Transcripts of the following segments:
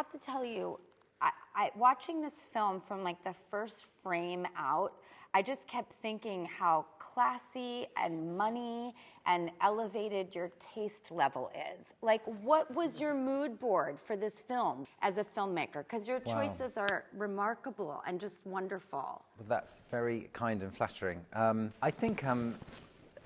have to tell you, watching this film from like the first frame out, I just kept thinking how classy and money and elevated your taste level is. Like, what was your mood board for this film as a filmmaker? Because your choices are remarkable and just wonderful. Well, that's very kind and flattering. I think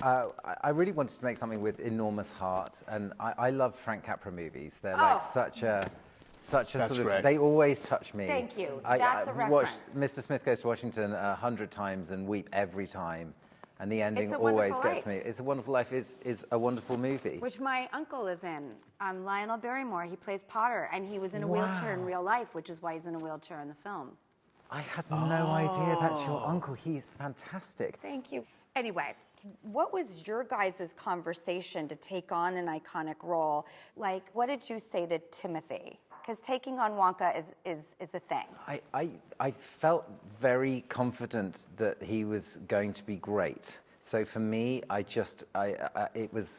I really wanted to make something with enormous heart, and I love Frank Capra movies. They're like such a sort of, they always touch me. Thank you. That's a reference. Mr. Smith Goes to Washington 100 times and weep every time. And the ending It's a always Wonderful gets Life. me. It's a Wonderful Life is a wonderful movie. Which my uncle is in, Lionel Barrymore. He plays Potter, and he was in a wheelchair in real life, which is why he's in a wheelchair in the film. I had no idea that's your uncle. He's fantastic. Thank you. Anyway, what was your guys' conversation to take on an iconic role? Like, what did you say to Timothee? Because taking on Wonka is a thing. I felt very confident that he was going to be great. So for me,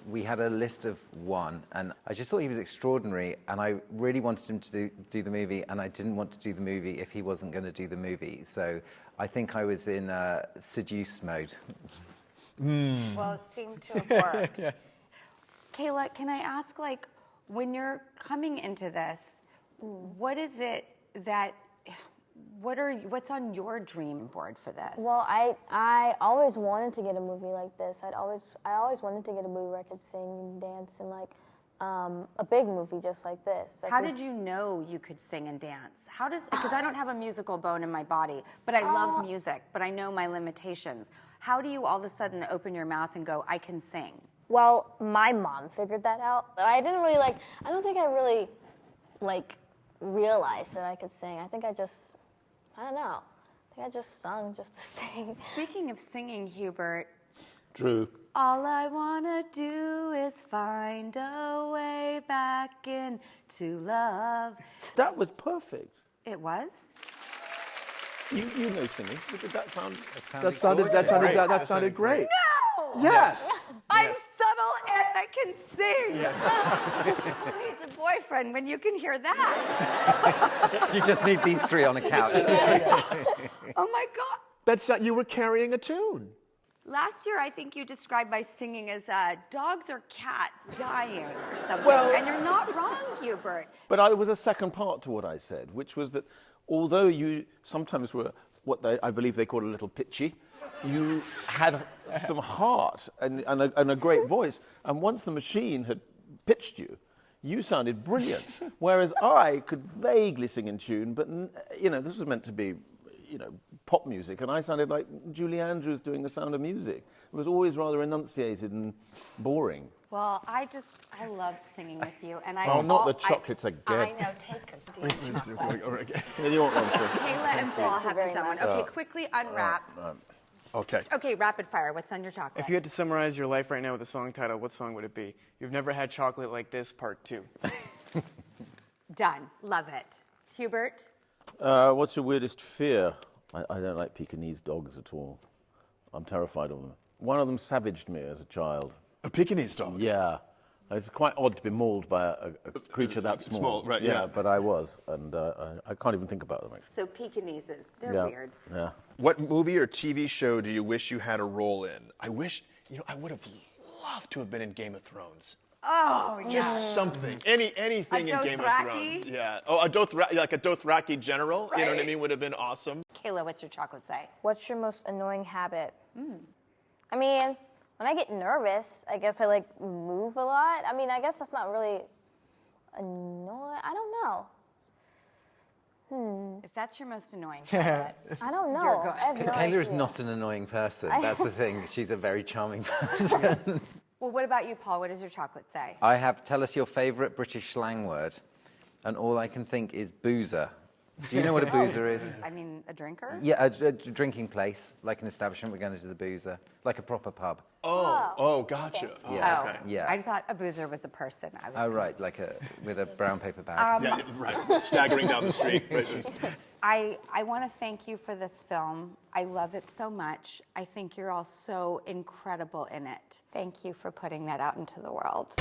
we had a list of one, and I just thought he was extraordinary, and I really wanted him to do the movie, and I didn't want to do the movie if he wasn't going to do the movie. So I think I was in seduce mode. Well, it seemed to have worked. Yes. Calah, can I ask, like, when you're coming into this, what is it that, what's on your dream board for this? Well, I always wanted to get a movie like this. I always wanted to get a movie where I could sing and dance and like a big movie just like this. How did you know you could sing and dance? Because I don't have a musical bone in my body, but I love music, but I know my limitations. How do you all of a sudden open your mouth and go, I can sing? Well, my mom figured that out. I didn't really I don't think I really realized that I could sing. I think I don't know. I think I just sung just to sing. Speaking of singing, Hubert. Drew. All I wanna do is find a way back into love. That was perfect. It was? You know singing. Did that sound? That sounded great. No! Yes. I'm subtle and I can sing. Yes. Who needs a boyfriend when you can hear that? You just need these three on a couch. Oh my God. That's you were carrying a tune. Last year, I think you described my singing as dogs or cats dying or something. Well, and you're not wrong, Hubert. But there was a second part to what I said, which was that although you sometimes were I believe they call a little pitchy, you had some heart and a great voice. And once the machine had pitched you, you sounded brilliant. Whereas I could vaguely sing in tune, but this was meant to be, pop music, and I sounded like Julie Andrews doing The Sound of Music. It was always rather enunciated and boring. Well, I love singing with you, and not the chocolates again. I know, take a damn chocolate. Yeah, you want one too. Kayla and Paul haven't done one. Okay, quickly unwrap. Okay. Okay, rapid fire. What's on your chocolate? If you had to summarize your life right now with a song title, what song would it be? You've Never Had Chocolate Like This, Part 2. Done. Love it. Hubert? What's your weirdest fear? I don't like Pekingese dogs at all. I'm terrified of them. One of them savaged me as a child. A Pekingese dog? Yeah. It's quite odd to be mauled by a creature that small. Small, right, yeah. But I was, and I can't even think about them, actually. So Pekingeses, they're weird. Yeah. What movie or TV show do you wish you had a role in? I wish, I would have loved to have been in Game of Thrones. Oh, yeah. Just something. Anything in Game of Thrones. Yeah. Oh, like a Dothraki general, right. You know what I mean, would have been awesome. Kayla, what's your chocolate say? What's your most annoying habit? I mean, when I get nervous, I guess I move a lot. I mean, I guess that's not really annoying. I don't know. If that's your most annoying habit, I don't know. You're good. I have no Kayla is idea. not an annoying person. That's the thing. She's a very charming person. Well, what about you, Paul? What does your chocolate say? I have, tell us your favourite British slang word, and all I can think is boozer. Do you know what a boozer is? I mean, a drinker? Yeah, a drinking place, like an establishment. We're going to the boozer, like a proper pub. Oh, gotcha. Okay. Oh, Yeah. okay. Yeah. I thought a boozer was a person. Right, with a brown paper bag. Yeah, right. Staggering down the street. Right. I want to thank you for this film. I love it so much. I think you're all so incredible in it. Thank you for putting that out into the world.